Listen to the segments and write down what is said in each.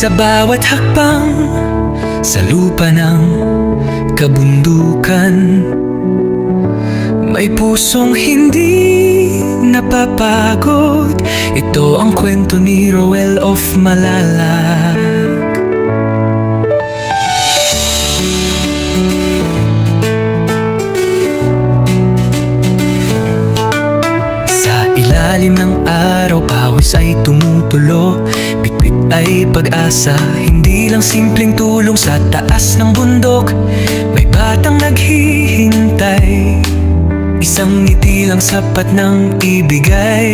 Sa bawat hakbang sa lupa ng kabundukan, may pusong hindi napapagod. Ito ang kwento ni Roel of Malalag. Sa ilalim ng araw, pawis ay tumutulo. Bitbit ay pag-asa, hindi lang simpleng tulong. Sa taas ng bundok, may batang naghihintay. Isang ngiti lang sapat ng ibigay.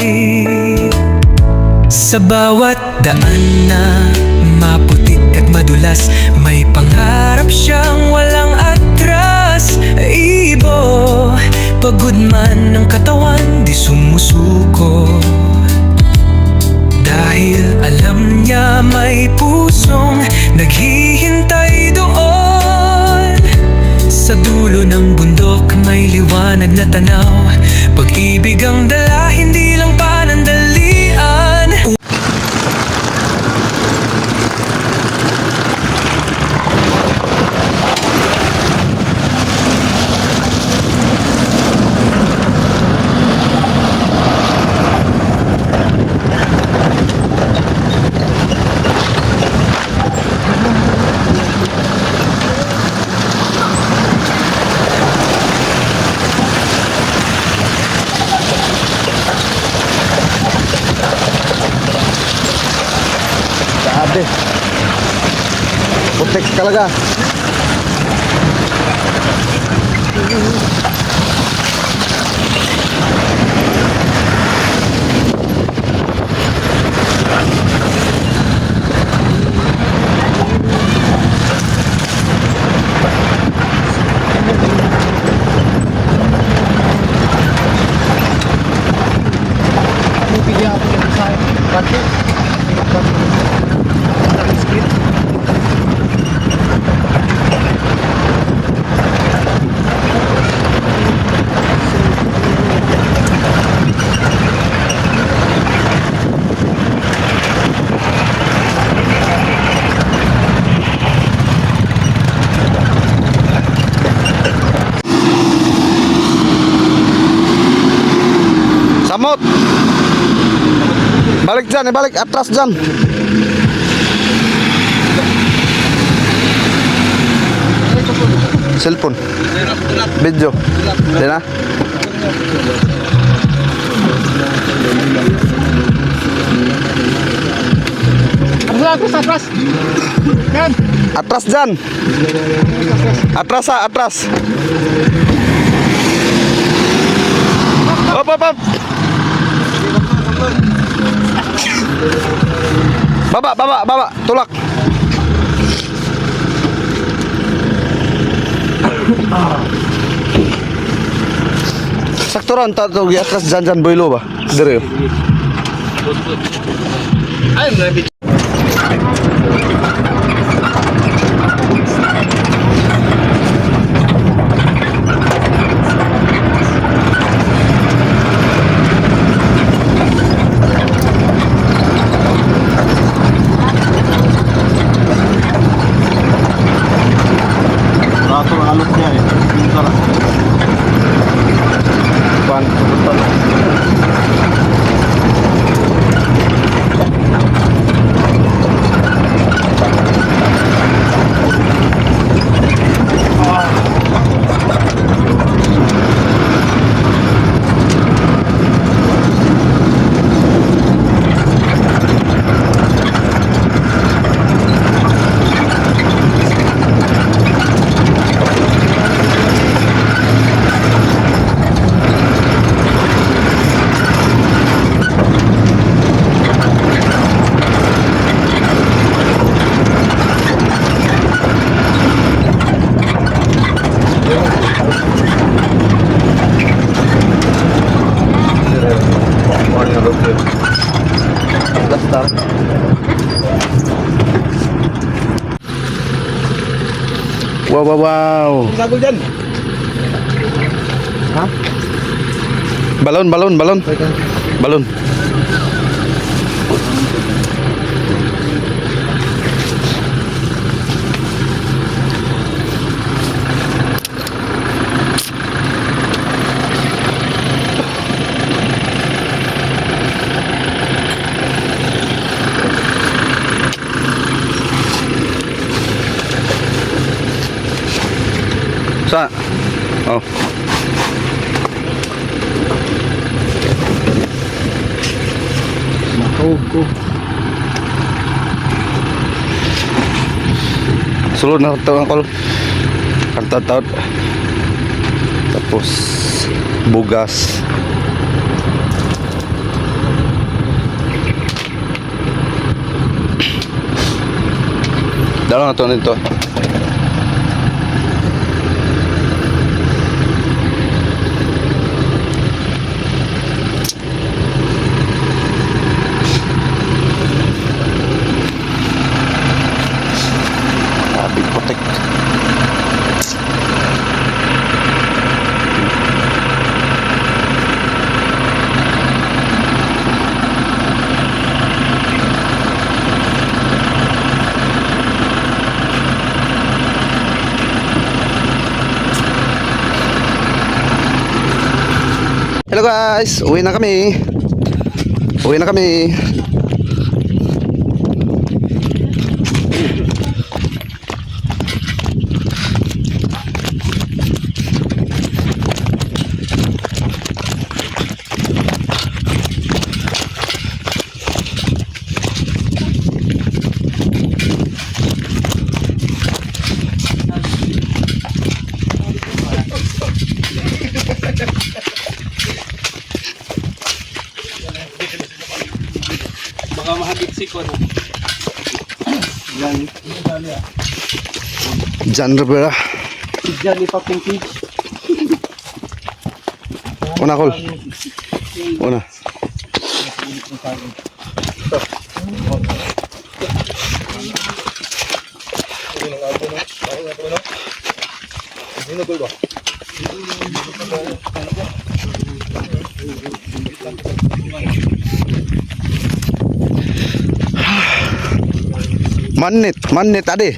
Sa bawat daan na maputik at madulas, may pangarap siyang walang atras. Ibo, pagod man ng katawan, di sumusuko. Dahil alam niya may pusong naghihintay doon. Sa dulo ng bundok may liwanag na tanaw. Pag-ibig ang dala, hindi lang panandalian. Dati putik talaga. Bibigyan ako ng sa bakit? Samot. Balik dyan, balik atras dyan. Cellphone. Video. Di na? Atras, atras. Yan. Atras dyan. Atras ha, atras. Op, op, op. Baba, baba, baba, tulak. Sakturan tak tu di atas janjan boilo ba? Dere. Ay, lebih. Wow, wow, wow. Sago dyan. Ha? Balon, balon, balon. Balon. Saan? Oh. Mahog ko. Sulod na ito ang kol. Kantatot. Tapos bugas. Dalo na ito nito. Big putik. Hello guys, uwi na kami. Uwi na kami. Baka mahagit si Kon. Jan Rivera. Diyan ni Paping Peach. Una kol. Una. Manit ade.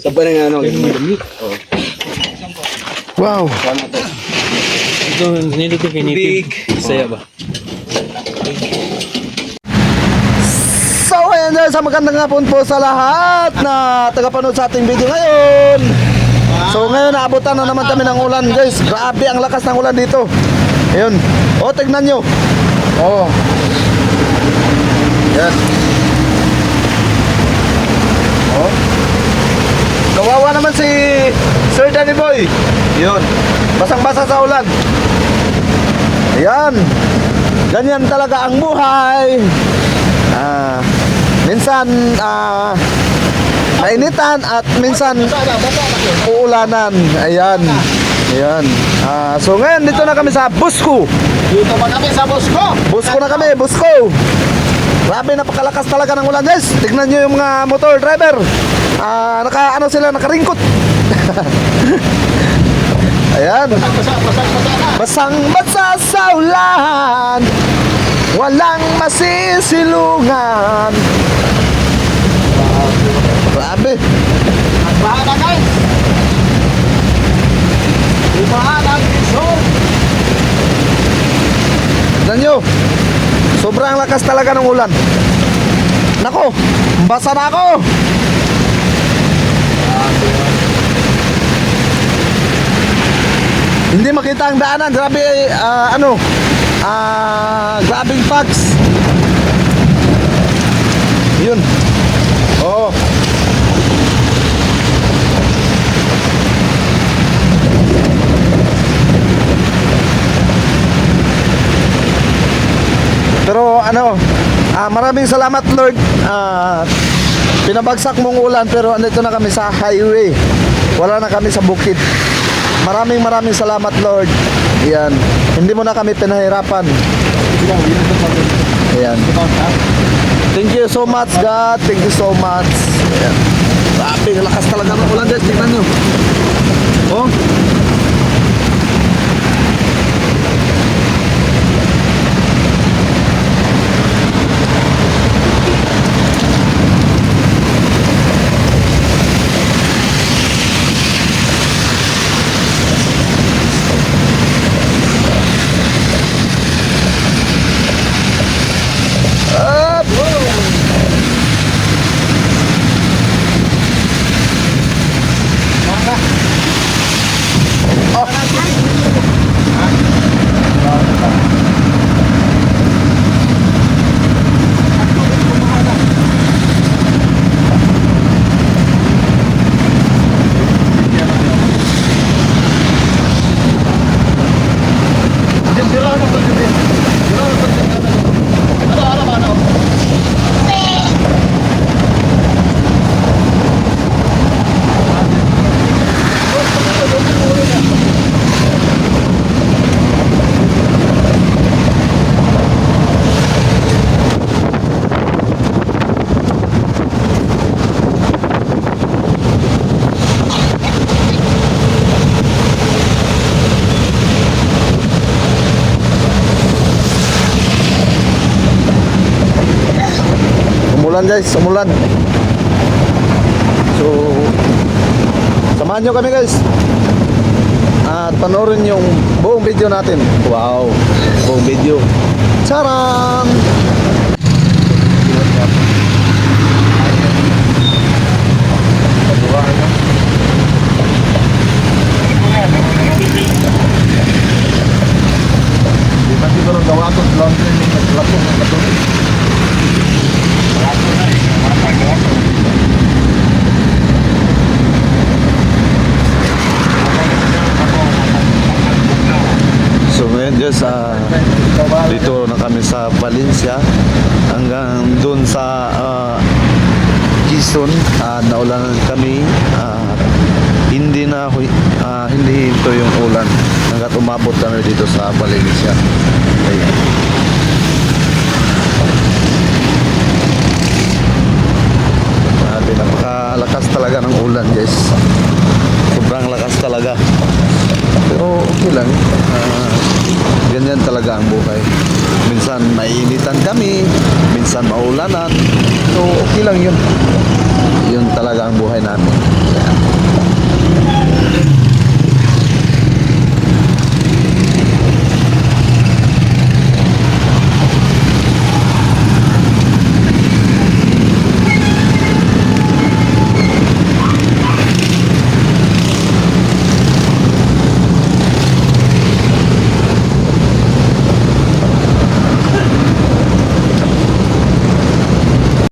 Sabay na ano. Wow. Ito, nito definitive. Saya ba? So ayan guys, magandang hapon po sa lahat na tagapanood sa ating video ngayon. So ngayon naabutan na naman kami ng ulan guys. Grabe ang lakas ng ulan dito. Ayun. O tignan nyo. Oh. Yan. Oh. Kawawa naman si Sir Danny Boy. Yun. Basang-basa sa ulan. Ayan. Ganyan talaga ang buhay. Minsan mainitan at minsan uulanan. Ayan. Ayan. So ngayon dito na kami sa Busco. Dito pa kami sa Busco. Busco na kami, Busco. Grabe, napakalakas talaga ng ulan guys. Tignan nyo yung mga motor driver. Nakaringkot. Ayan. Basang-basa sa ulan. Walang masisilungan. Grabe. Baha na guys. Baha na guys. Tignan nyo. Sobrang lakas talaga ng ulan. Nako, basa na ako. Hindi makita ang daanan. Grabe, grabing fogs. Yun. Oo. Pero maraming salamat Lord. Pinabagsak mong ulan pero andito na kami sa highway. Wala na kami sa bukid. maraming salamat, Lord. Ayan. Hindi mo na kami pinahirapan. Ayan. Thank you so much, God. Thank you so much. Ayan. Grabe, lakas talaga ng ulan, guys. Tingnan nyo. Oh. Up. Umulan, guys, umulan. So, samahan nyo kami, guys. At panoorin yung buong video natin. Wow, buong video. Charang! Di ba siguro gawa ko laundry ng naglatong ng katulad? So ngayon guys, dito na kami sa Valencia hanggang doon sa Quezon. Naulanan kami, hindi ito yung ulan hanggat umabot kami dito sa Valencia. Ayan. Napakalakas talaga ng ulan, guys. Sobrang lakas talaga. Pero okay lang. Ganyan talaga ang buhay. Minsan maiinitan kami, minsan maulanan. So okay lang yun. Yun talaga ang buhay namin. Ayan.